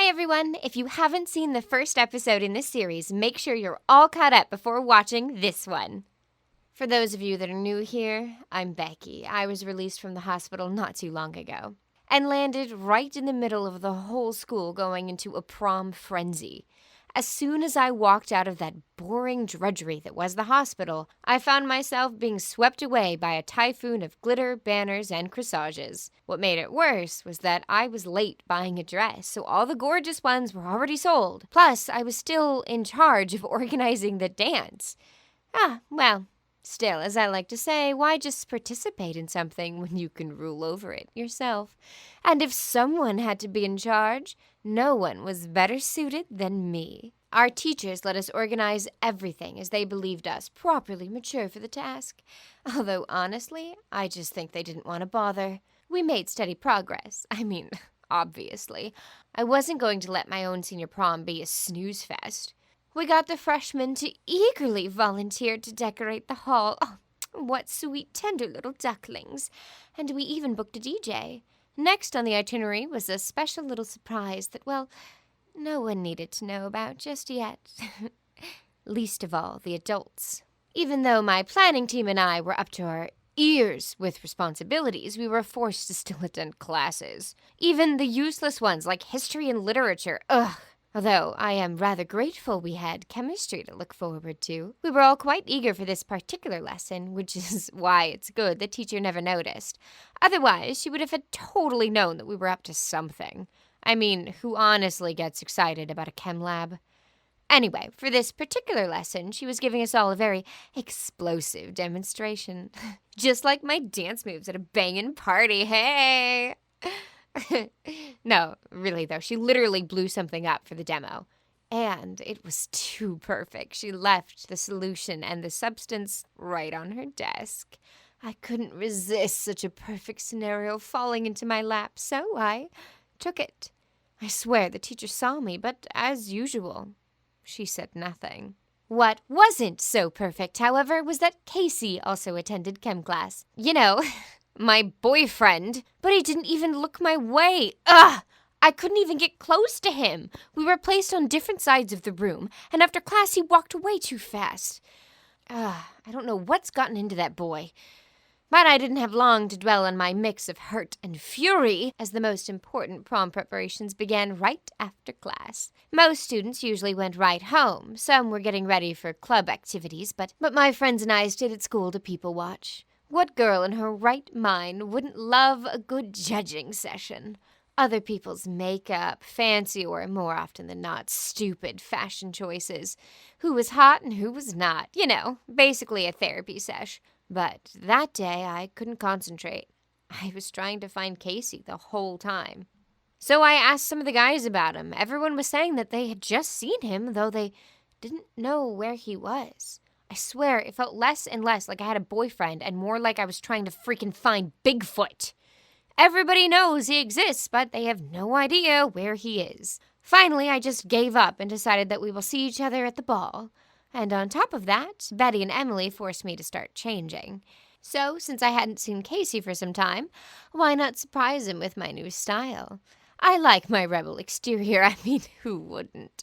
Hi everyone! If you haven't seen the first episode in this series, make sure you're all caught up before watching this one. For those of you that are new here, I'm Becky. I was released from the hospital not too long ago and landed right in the middle of the whole school going into a prom frenzy. As soon as I walked out of that boring drudgery that was the hospital, I found myself being swept away by a typhoon of glitter, banners, and corsages. What made it worse was that I was late buying a dress, so all the gorgeous ones were already sold. Plus, I was still in charge of organizing the dance. Still, as I like to say, why just participate in something when you can rule over it yourself? And if someone had to be in charge, no one was better suited than me. Our teachers let us organize everything as they believed us properly mature for the task. Although, honestly, I just think they didn't want to bother. We made steady progress. Obviously. I wasn't going to let my own senior prom be a snooze fest. We got the freshmen to eagerly volunteer to decorate the hall. Oh, what sweet, tender little ducklings. And we even booked a DJ. Next on the itinerary was a special little surprise that, well, no one needed to know about just yet. Least of all, the adults. Even though my planning team and I were up to our ears with responsibilities, we were forced to still attend classes. Even the useless ones like history and literature. Ugh. Although I am rather grateful we had chemistry to look forward to. We were all quite eager for this particular lesson, which is why it's good the teacher never noticed. Otherwise, she would have had totally known that we were up to something. Who honestly gets excited about a chem lab? Anyway, for this particular lesson, she was giving us all a very explosive demonstration. Just like my dance moves at a bangin' party, hey! No, really though, she literally blew something up for the demo. And it was too perfect. She left the solution and the substance right on her desk. I couldn't resist such a perfect scenario falling into my lap, so I took it. I swear the teacher saw me, but as usual, she said nothing. What wasn't so perfect, however, was that Casey also attended chem class. My boyfriend, but he didn't even look my way. Ugh! I couldn't even get close to him. We were placed on different sides of the room, and after class he walked away too fast. I don't know what's gotten into that boy. But I didn't have long to dwell on my mix of hurt and fury, as the most important prom preparations began right after class. Most students usually went right home. Some were getting ready for club activities, but my friends and I stayed at school to people watch. What girl in her right mind wouldn't love a good judging session? Other people's makeup, fancy or, more often than not, stupid fashion choices. Who was hot and who was not. Basically a therapy sesh. But that day, I couldn't concentrate. I was trying to find Casey the whole time. So I asked some of the guys about him. Everyone was saying that they had just seen him, though they didn't know where he was. I swear, it felt less and less like I had a boyfriend and more like I was trying to freaking find Bigfoot. Everybody knows he exists, but they have no idea where he is. Finally, I just gave up and decided that we will see each other at the ball. And on top of that, Betty and Emily forced me to start changing. So, since I hadn't seen Casey for some time, why not surprise him with my new style? I like my rebel exterior, who wouldn't?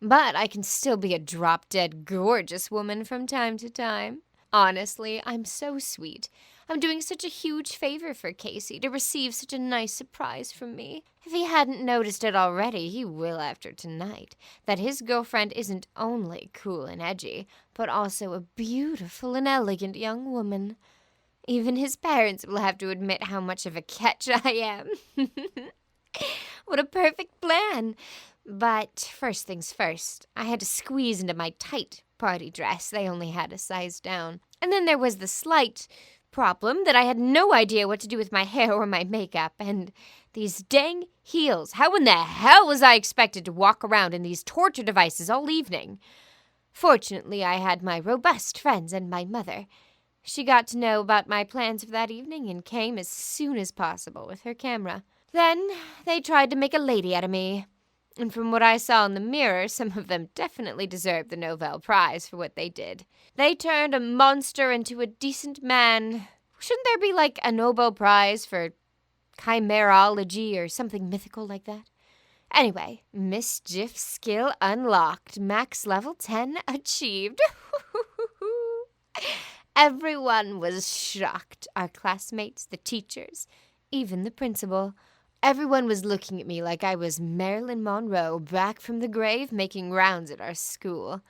But I can still be a drop-dead gorgeous woman from time to time. Honestly, I'm so sweet. I'm doing such a huge favor for Casey to receive such a nice surprise from me. If he hadn't noticed it already, he will after tonight. That his girlfriend isn't only cool and edgy, but also a beautiful and elegant young woman. Even his parents will have to admit how much of a catch I am. What a perfect plan. But first things first, I had to squeeze into my tight party dress. They only had a size down. And then there was the slight problem that I had no idea what to do with my hair or my makeup. And these dang heels. How in the hell was I expected to walk around in these torture devices all evening? Fortunately, I had my robust friends and my mother. She got to know about my plans for that evening and came as soon as possible with her camera. Then they tried to make a lady out of me. And from what I saw in the mirror, some of them definitely deserved the Nobel Prize for what they did. They turned a monster into a decent man. Shouldn't there be a Nobel Prize for chimerology or something mythical like that? Anyway, mischief skill unlocked. Max level 10 achieved. Everyone was shocked. Our classmates, the teachers, even the principal. Everyone was looking at me like I was Marilyn Monroe back from the grave making rounds at our school.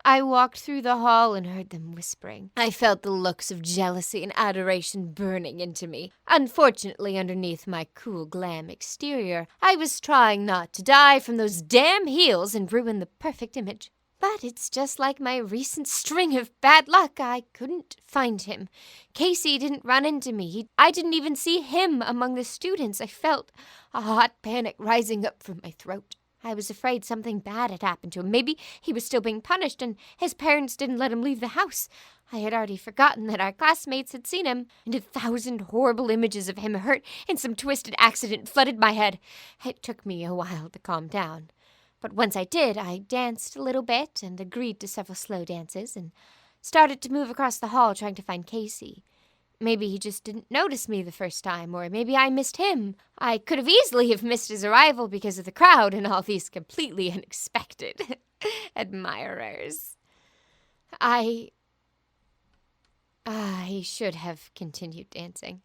I walked through the hall and heard them whispering. I felt the looks of jealousy and adoration burning into me. Unfortunately, underneath my cool glam exterior, I was trying not to die from those damn heels and ruin the perfect image. But it's just like my recent string of bad luck. I couldn't find him. Casey didn't run into me. I didn't even see him among the students. I felt a hot panic rising up from my throat. I was afraid something bad had happened to him. Maybe he was still being punished and his parents didn't let him leave the house. I had already forgotten that our classmates had seen him, and 1,000 horrible images of him hurt in some twisted accident flooded my head. It took me a while to calm down. But once I did, I danced a little bit and agreed to several slow dances and started to move across the hall trying to find Casey. Maybe he just didn't notice me the first time, or maybe I missed him. I could have easily have missed his arrival because of the crowd and all these completely unexpected admirers. I should have continued dancing.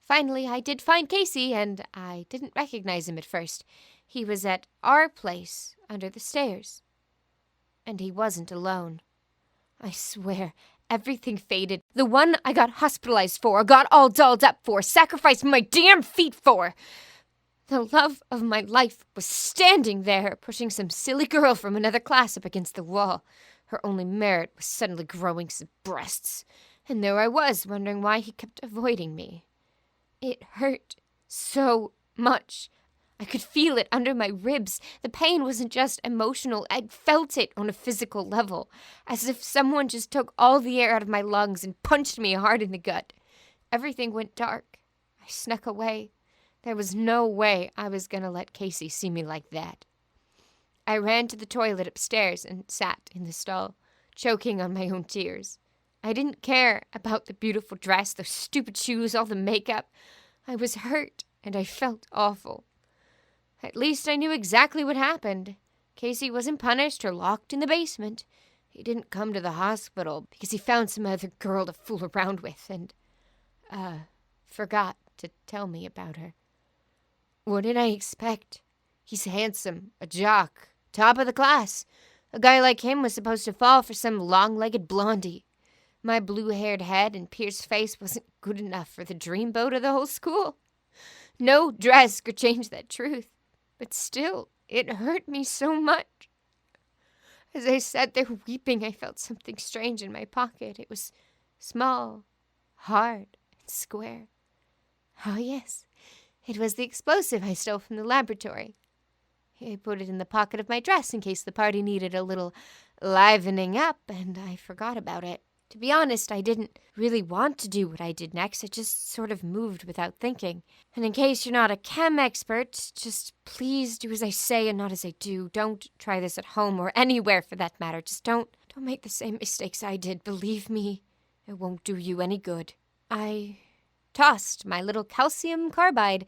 Finally, I did find Casey, and I didn't recognize him at first. He was at our place under the stairs. And he wasn't alone. I swear, everything faded. The one I got hospitalized for, got all dolled up for, sacrificed my damn feet for. The love of my life was standing there, pushing some silly girl from another class up against the wall. Her only merit was suddenly growing some breasts. And there I was, wondering why he kept avoiding me. It hurt so much. I could feel it under my ribs. The pain wasn't just emotional. I felt it on a physical level, as if someone just took all the air out of my lungs and punched me hard in the gut. Everything went dark. I snuck away. There was no way I was going to let Casey see me like that. I ran to the toilet upstairs and sat in the stall, choking on my own tears. I didn't care about the beautiful dress, those stupid shoes, all the makeup. I was hurt, and I felt awful. At least I knew exactly what happened. Casey wasn't punished or locked in the basement. He didn't come to the hospital because he found some other girl to fool around with and, forgot to tell me about her. What did I expect? He's handsome, a jock, top of the class. A guy like him was supposed to fall for some long-legged blondie. My blue-haired head and pierced face wasn't good enough for the dreamboat of the whole school. No dress could change that truth. But still, it hurt me so much. As I sat there weeping, I felt something strange in my pocket. It was small, hard, and square. Oh, yes, it was the explosive I stole from the laboratory. I put it in the pocket of my dress in case the party needed a little livening up, and I forgot about it. To be honest, I didn't really want to do what I did next. I just sort of moved without thinking. And in case you're not a chem expert, just please do as I say and not as I do. Don't try this at home or anywhere for that matter. Just don't make the same mistakes I did. Believe me, it won't do you any good. I tossed my little calcium carbide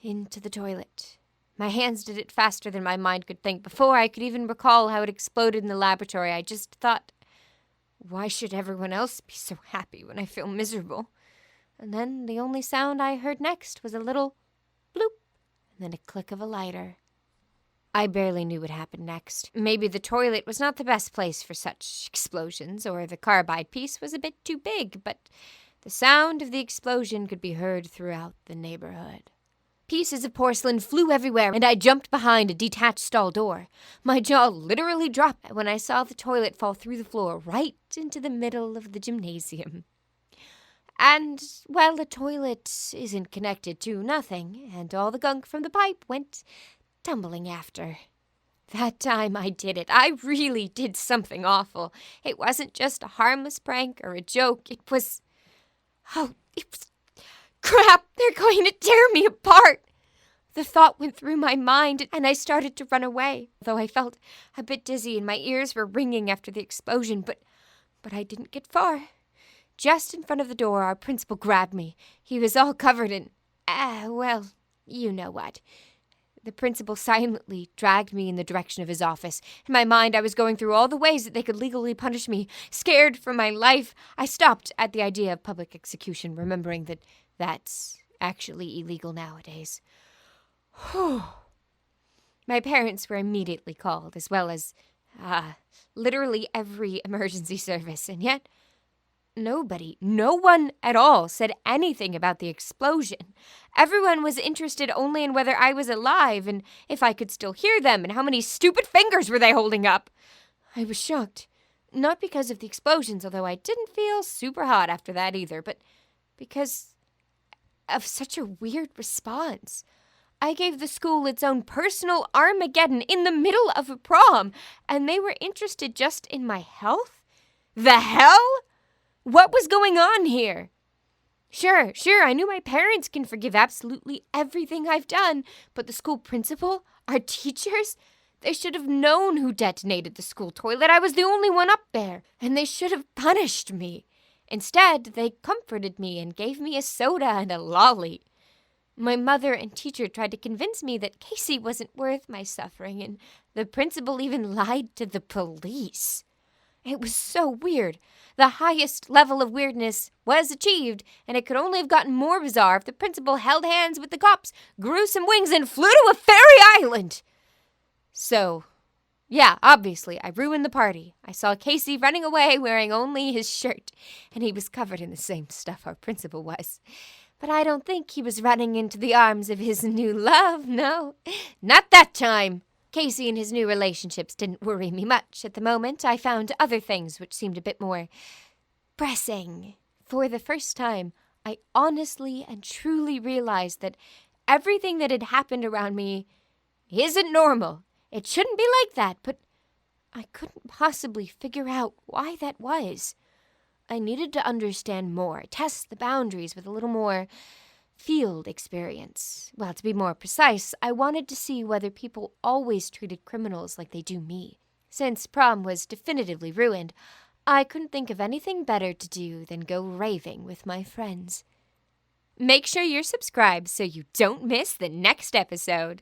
into the toilet. My hands did it faster than my mind could think. Before I could even recall how it exploded in the laboratory, I just thought, why should everyone else be so happy when I feel miserable? And then the only sound I heard next was a little bloop, and then a click of a lighter. I barely knew what happened next. Maybe the toilet was not the best place for such explosions, or the carbide piece was a bit too big, but the sound of the explosion could be heard throughout the neighborhood. Pieces of porcelain flew everywhere, and I jumped behind a detached stall door. My jaw literally dropped when I saw the toilet fall through the floor right into the middle of the gymnasium. And, well, the toilet isn't connected to nothing, and all the gunk from the pipe went tumbling after. That time I did it. I really did something awful. It wasn't just a harmless prank or a joke. It was crap! They're going to tear me apart! The thought went through my mind, and I started to run away, though I felt a bit dizzy and my ears were ringing after the explosion, but I didn't get far. Just in front of the door, our principal grabbed me. He was all covered in, well, you know what. The principal silently dragged me in the direction of his office. In my mind, I was going through all the ways that they could legally punish me. Scared for my life, I stopped at the idea of public execution, remembering that that's actually illegal nowadays. My parents were immediately called, as well as literally every emergency service, and yet no one at all said anything about the explosion. Everyone was interested only in whether I was alive and if I could still hear them and how many stupid fingers were they holding up. I was shocked, not because of the explosions, although I didn't feel super hot after that either, but because of such a weird response. I gave the school its own personal Armageddon in the middle of a prom, and they were interested just in my health? The hell? What was going on here? Sure, I knew my parents can forgive absolutely everything I've done, but the school principal, our teachers, they should have known who detonated the school toilet. I was the only one up there, and they should have punished me. Instead, they comforted me and gave me a soda and a lolly. My mother and teacher tried to convince me that Casey wasn't worth my suffering, and the principal even lied to the police. It was so weird. The highest level of weirdness was achieved, and it could only have gotten more bizarre if the principal held hands with the cops, grew some wings, and flew to a fairy island. So, yeah, obviously, I ruined the party. I saw Casey running away wearing only his shirt, and he was covered in the same stuff our principal was. But I don't think he was running into the arms of his new love, no. Not that time. Casey and his new relationships didn't worry me much at the moment. I found other things which seemed a bit more pressing. For the first time, I honestly and truly realized that everything that had happened around me isn't normal. It shouldn't be like that, but I couldn't possibly figure out why that was. I needed to understand more, test the boundaries with a little more field experience. Well, to be more precise, I wanted to see whether people always treated criminals like they do me. Since prom was definitively ruined, I couldn't think of anything better to do than go raving with my friends. Make sure you're subscribed so you don't miss the next episode.